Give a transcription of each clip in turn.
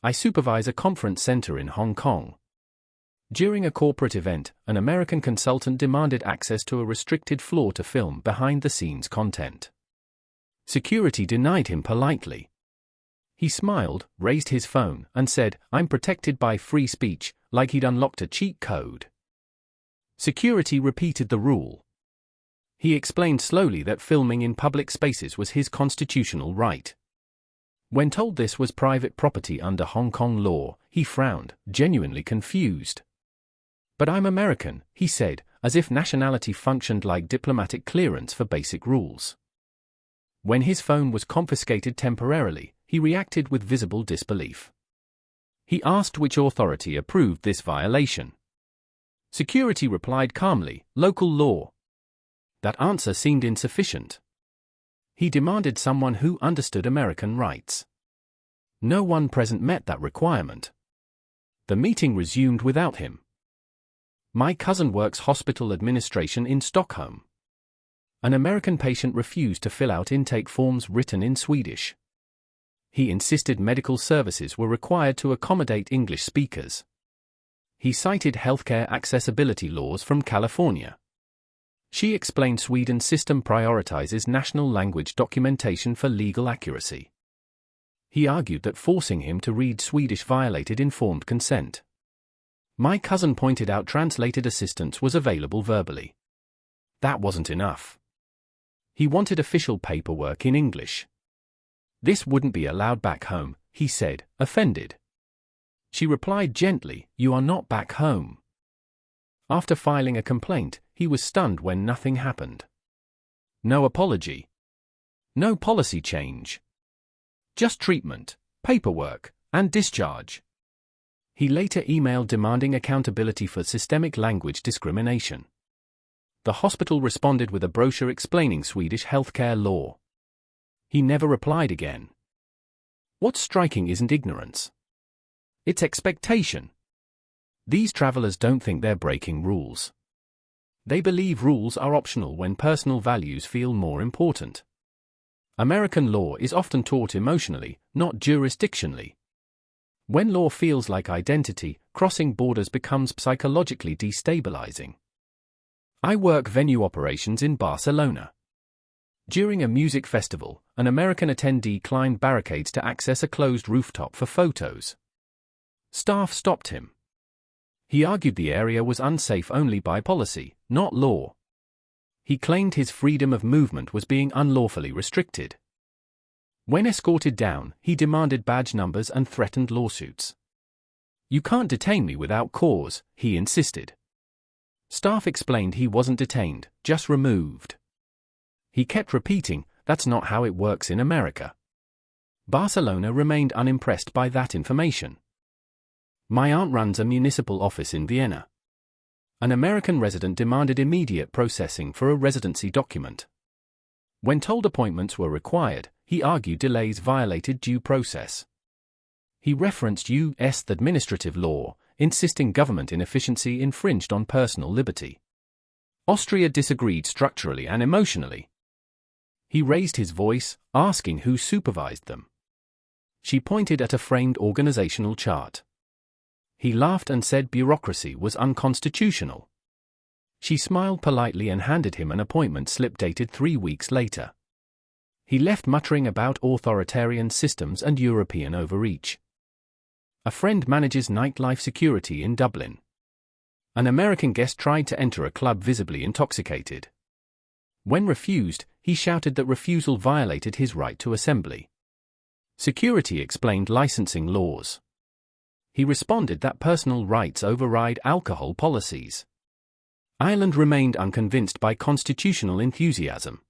I supervise a conference center in Hong Kong. During a corporate event, an American consultant demanded access to a restricted floor to film behind-the-scenes content. Security denied him politely. He smiled, raised his phone, and said, "I'm protected by free speech," like he'd unlocked a cheat code. Security repeated the rule. He explained slowly that filming in public spaces was his constitutional right. When told this was private property under Hong Kong law, he frowned, genuinely confused. "But I'm American," he said, as if nationality functioned like diplomatic clearance for basic rules. When his phone was confiscated temporarily, he reacted with visible disbelief. He asked which authority approved this violation. Security replied calmly, "Local law." That answer seemed insufficient. He demanded someone who understood American rights. No one present met that requirement. The meeting resumed without him. My cousin works hospital administration in Stockholm. An American patient refused to fill out intake forms written in Swedish. He insisted medical services were required to accommodate English speakers. He cited healthcare accessibility laws from California. She explained Sweden's system prioritizes national language documentation for legal accuracy. He argued that forcing him to read Swedish violated informed consent. My cousin pointed out translated assistance was available verbally. That wasn't enough. He wanted official paperwork in English. This wouldn't be allowed back home, he said, offended. She replied gently, "You are not back home." After filing a complaint, he was stunned when nothing happened. No apology. No policy change. Just treatment, paperwork, and discharge. He later emailed demanding accountability for systemic language discrimination. The hospital responded with a brochure explaining Swedish healthcare law. He never replied again. What's striking isn't ignorance. It's expectation. These travelers don't think they're breaking rules. They believe rules are optional when personal values feel more important. American law is often taught emotionally, not jurisdictionally. When law feels like identity, crossing borders becomes psychologically destabilizing. I work venue operations in Barcelona. During a music festival, an American attendee climbed barricades to access a closed rooftop for photos. Staff stopped him. He argued the area was unsafe only by policy, not law. He claimed his freedom of movement was being unlawfully restricted. When escorted down, he demanded badge numbers and threatened lawsuits. "You can't detain me without cause," he insisted. Staff explained he wasn't detained, just removed. He kept repeating, "That's not how it works in America." Barcelona remained unimpressed by that information. My aunt runs a municipal office in Vienna. An American resident demanded immediate processing for a residency document. When told appointments were required, he argued delays violated due process. He referenced U.S. administrative law, insisting government inefficiency infringed on personal liberty. Austria disagreed structurally and emotionally. He raised his voice, asking who supervised them. She pointed at a framed organizational chart. He laughed and said bureaucracy was unconstitutional. She smiled politely and handed him an appointment slip dated 3 weeks later. He left muttering about authoritarian systems and European overreach. A friend manages nightlife security in Dublin. An American guest tried to enter a club visibly intoxicated. When refused, he shouted that refusal violated his right to assembly. Security explained licensing laws. He responded that personal rights override alcohol policies. Ireland remained unconvinced by constitutional enthusiasm.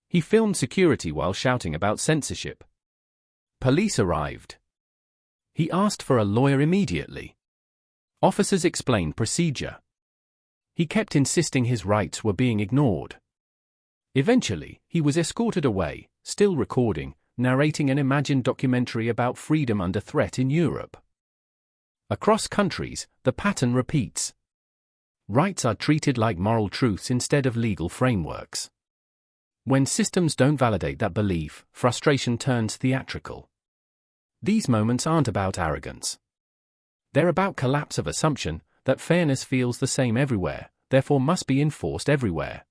He filmed security while shouting about censorship. Police arrived. He asked for a lawyer immediately. Officers explained procedure. He kept insisting his rights were being ignored. Eventually, he was escorted away, still recording, narrating an imagined documentary about freedom under threat in Europe. Across countries, the pattern repeats. Rights are treated like moral truths instead of legal frameworks. When systems don't validate that belief, frustration turns theatrical. These moments aren't about arrogance. They're about collapse of assumption that fairness feels the same everywhere, therefore must be enforced everywhere.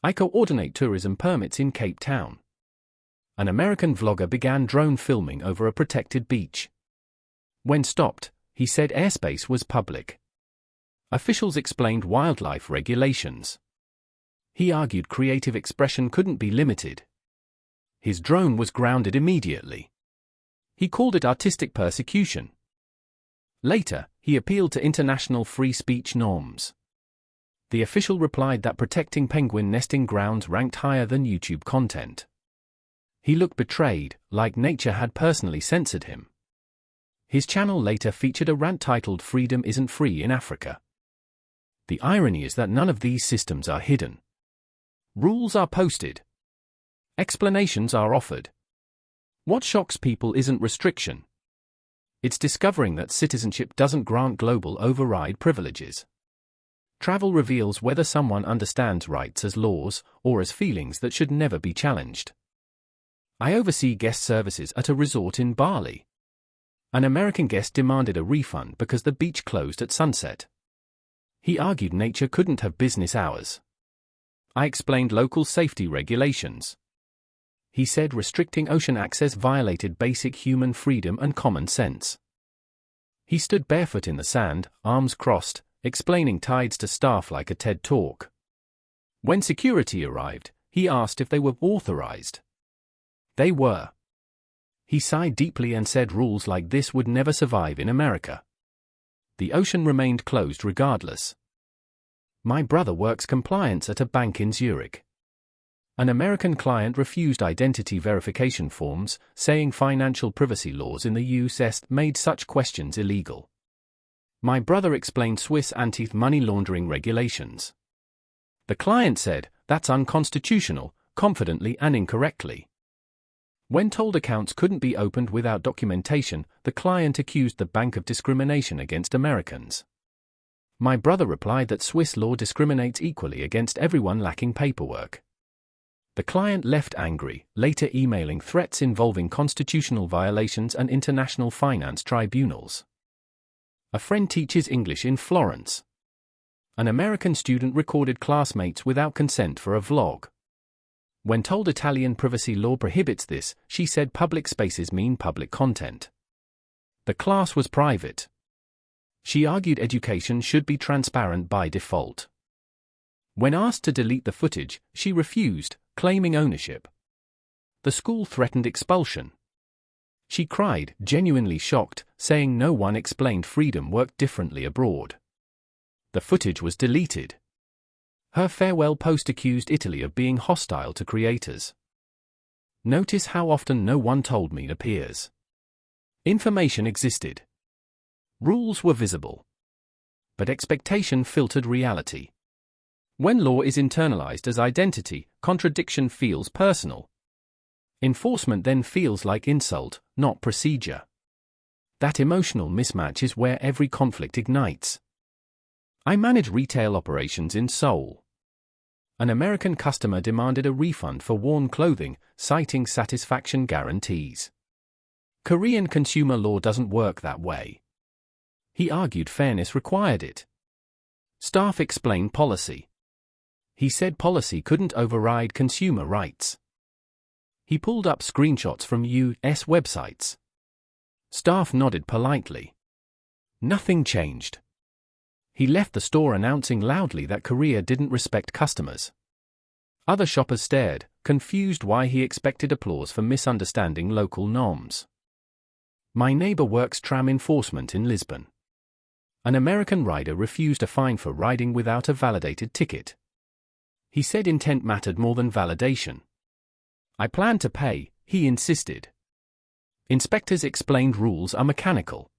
I coordinate tourism permits in Cape Town. An American vlogger began drone filming over a protected beach. When stopped, he said airspace was public. Officials explained wildlife regulations. He argued creative expression couldn't be limited. His drone was grounded immediately. He called it artistic persecution. Later, he appealed to international free speech norms. The official replied that protecting penguin nesting grounds ranked higher than YouTube content. He looked betrayed, like nature had personally censored him. His channel later featured a rant titled "Freedom Isn't Free in Africa." The irony is that none of these systems are hidden. Rules are posted. Explanations are offered. What shocks people isn't restriction. It's discovering that citizenship doesn't grant global override privileges. Travel reveals whether someone understands rights as laws or as feelings that should never be challenged. I oversee guest services at a resort in Bali. An American guest demanded a refund because the beach closed at sunset. He argued nature couldn't have business hours. I explained local safety regulations. He said restricting ocean access violated basic human freedom and common sense. He stood barefoot in the sand, arms crossed, explaining tides to staff like a TED Talk. When security arrived, he asked if they were authorized. They were. He sighed deeply and said rules like this would never survive in America. The ocean remained closed regardless. My brother works compliance at a bank in Zurich. An American client refused identity verification forms, saying financial privacy laws in the US made such questions illegal. My brother explained Swiss anti-money laundering regulations. The client said, "That's unconstitutional," confidently and incorrectly. When told accounts couldn't be opened without documentation, the client accused the bank of discrimination against Americans. My brother replied that Swiss law discriminates equally against everyone lacking paperwork. The client left angry, later emailing threats involving constitutional violations and international finance tribunals. A friend teaches English in Florence. An American student recorded classmates without consent for a vlog. When told Italian privacy law prohibits this, she said public spaces mean public content. The class was private. She argued education should be transparent by default. When asked to delete the footage, she refused, claiming ownership. The school threatened expulsion. She cried, genuinely shocked, saying no one explained freedom worked differently abroad. The footage was deleted. Her farewell post accused Italy of being hostile to creators. Notice how often "no one told me" appears. Information existed. Rules were visible. But expectation filtered reality. When law is internalized as identity, contradiction feels personal. Enforcement then feels like insult, not procedure. That emotional mismatch is where every conflict ignites. I manage retail operations in Seoul. An American customer demanded a refund for worn clothing, citing satisfaction guarantees. Korean consumer law doesn't work that way. He argued fairness required it. Staff explained policy. He said policy couldn't override consumer rights. He pulled up screenshots from US websites. Staff nodded politely. Nothing changed. He left the store announcing loudly that Korea didn't respect customers. Other shoppers stared, confused why he expected applause for misunderstanding local norms. My neighbor works tram enforcement in Lisbon. An American rider refused a fine for riding without a validated ticket. He said intent mattered more than validation. I planned to pay, he insisted. Inspectors explained rules are mechanical.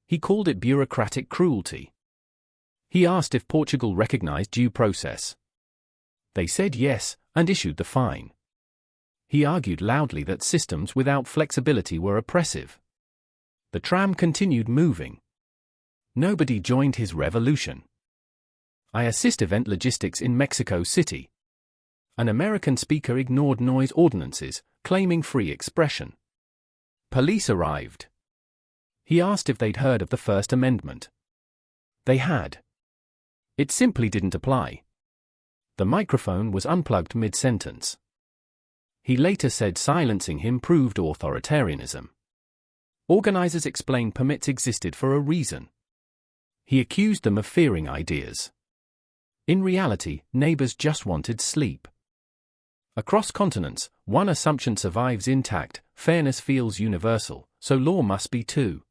He called it bureaucratic cruelty. He asked if Portugal recognized due process. They said yes, and issued the fine. He argued loudly that systems without flexibility were oppressive. The tram continued moving. Nobody joined his revolution. I assist event logistics in Mexico City. An American speaker ignored noise ordinances, claiming free expression. Police arrived. He asked if they'd heard of the First Amendment. They had. It simply didn't apply. The microphone was unplugged mid-sentence. He later said silencing him proved authoritarianism. Organizers explained permits existed for a reason. He accused them of fearing ideas. In reality, neighbors just wanted sleep. Across continents, one assumption survives intact: fairness feels universal, so law must be too.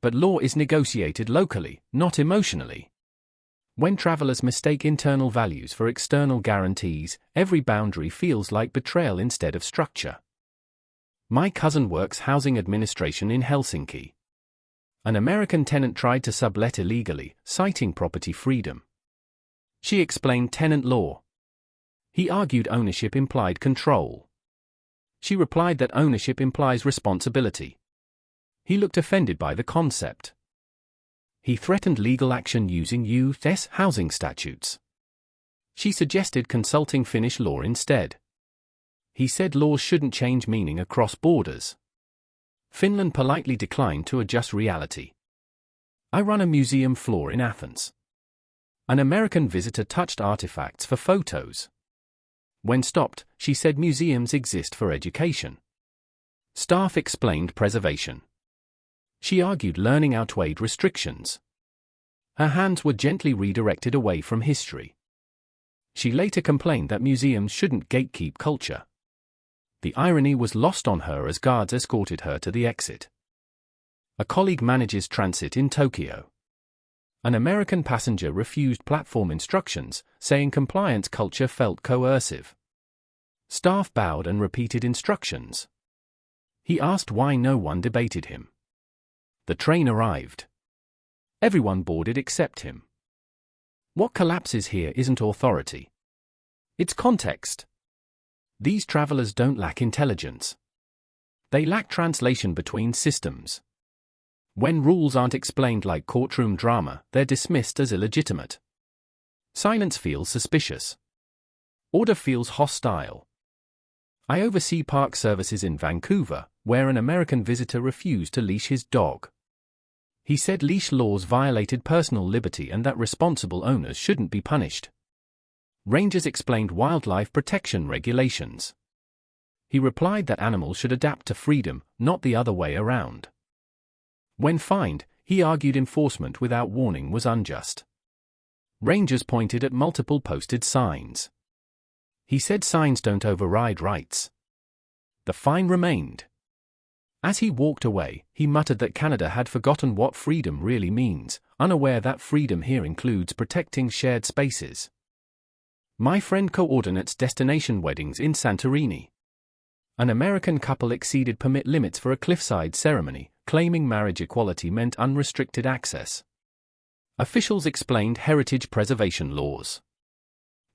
But law is negotiated locally, not emotionally. When travelers mistake internal values for external guarantees, every boundary feels like betrayal instead of structure. My cousin works housing administration in Helsinki. An American tenant tried to sublet illegally, citing property freedom. She explained tenant law. He argued ownership implied control. She replied that ownership implies responsibility. He looked offended by the concept. He threatened legal action using U.S. housing statutes. She suggested consulting Finnish law instead. He said laws shouldn't change meaning across borders. Finland politely declined to adjust reality. I run a museum floor in Athens. An American visitor touched artifacts for photos. When stopped, she said museums exist for education. Staff explained preservation. She argued learning outweighed restrictions. Her hands were gently redirected away from history. She later complained that museums shouldn't gatekeep culture. The irony was lost on her as guards escorted her to the exit. A colleague manages transit in Tokyo. An American passenger refused platform instructions, saying compliance culture felt coercive. Staff bowed and repeated instructions. He asked why no one debated him. The train arrived. Everyone boarded except him. What collapses here isn't authority. It's context. These travelers don't lack intelligence. They lack translation between systems. When rules aren't explained like courtroom drama, they're dismissed as illegitimate. Silence feels suspicious. Order feels hostile. I oversee park services in Vancouver, where an American visitor refused to leash his dog. He said leash laws violated personal liberty and that responsible owners shouldn't be punished. Rangers explained wildlife protection regulations. He replied that animals should adapt to freedom, not the other way around. When fined, he argued enforcement without warning was unjust. Rangers pointed at multiple posted signs. He said signs don't override rights. The fine remained. As he walked away, he muttered that Canada had forgotten what freedom really means, unaware that freedom here includes protecting shared spaces. My friend coordinates destination weddings in Santorini. An American couple exceeded permit limits for a cliffside ceremony, claiming marriage equality meant unrestricted access. Officials explained heritage preservation laws.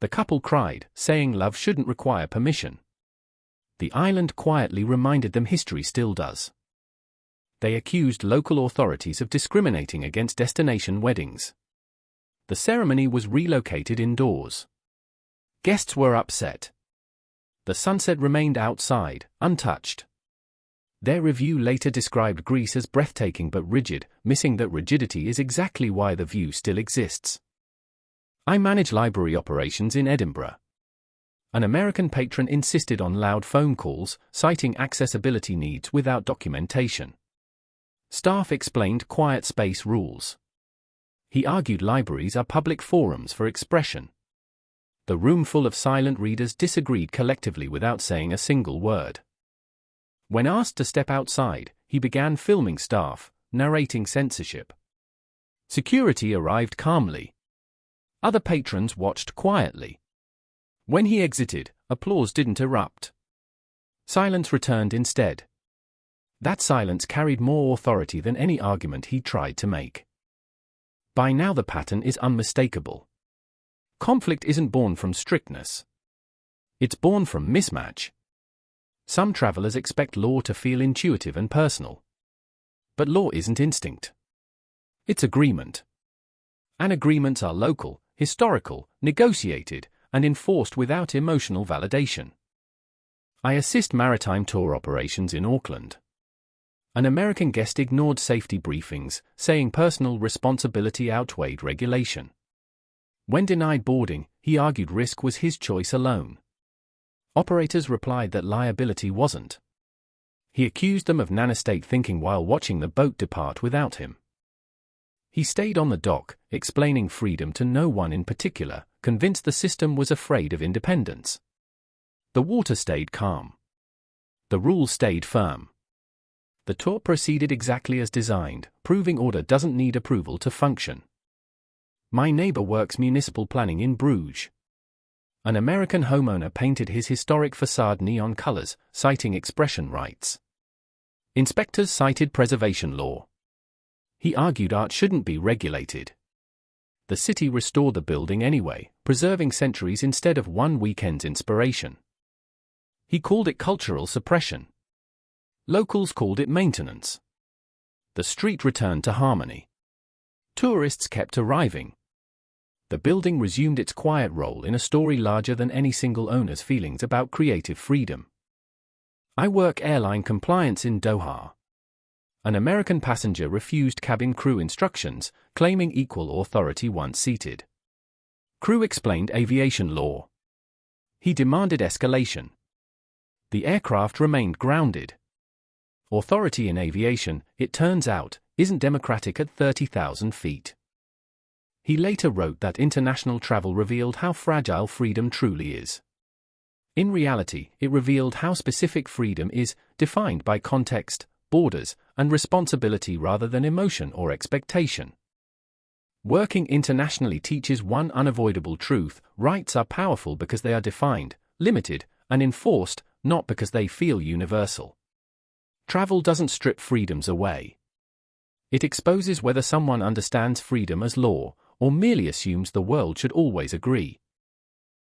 The couple cried, saying love shouldn't require permission. The island quietly reminded them history still does. They accused local authorities of discriminating against destination weddings. The ceremony was relocated indoors. Guests were upset. The sunset remained outside, untouched. Their review later described Greece as breathtaking but rigid, missing that rigidity is exactly why the view still exists. I manage library operations in Edinburgh. An American patron insisted on loud phone calls, citing accessibility needs without documentation. Staff explained quiet space rules. He argued libraries are public forums for expression. The room full of silent readers disagreed collectively without saying a single word. When asked to step outside, he began filming staff, narrating censorship. Security arrived calmly. Other patrons watched quietly. When he exited, applause didn't erupt. Silence returned instead. That silence carried more authority than any argument he tried to make. By now the pattern is unmistakable. Conflict isn't born from strictness. It's born from mismatch. Some travelers expect law to feel intuitive and personal. But law isn't instinct. It's agreement. And agreements are local, historical, negotiated, and enforced without emotional validation. I assist maritime tour operations in Auckland. An American guest ignored safety briefings, saying personal responsibility outweighed regulation. When denied boarding, he argued risk was his choice alone. Operators replied that liability wasn't. He accused them of nanostate thinking while watching the boat depart without him. He stayed on the dock, explaining freedom to no one in particular, convinced the system was afraid of independence. The water stayed calm. The rules stayed firm. The tour proceeded exactly as designed, proving order doesn't need approval to function. My neighbor works municipal planning in Bruges. An American homeowner painted his historic facade neon colors, citing expression rights. Inspectors cited preservation law. He argued art shouldn't be regulated. The city restored the building anyway, preserving centuries instead of one weekend's inspiration. He called it cultural suppression. Locals called it maintenance. The street returned to harmony. Tourists kept arriving. The building resumed its quiet role in a story larger than any single owner's feelings about creative freedom. I work airline compliance in Doha. An American passenger refused cabin crew instructions, claiming equal authority once seated. Crew explained aviation law. He demanded escalation. The aircraft remained grounded. Authority in aviation, it turns out, isn't democratic at 30,000 feet. He later wrote that international travel revealed how fragile freedom truly is. In reality, it revealed how specific freedom is, defined by context, borders, and responsibility rather than emotion or expectation. Working internationally teaches one unavoidable truth: rights are powerful because they are defined, limited, and enforced, not because they feel universal. Travel doesn't strip freedoms away. It exposes whether someone understands freedom as law, or merely assumes the world should always agree.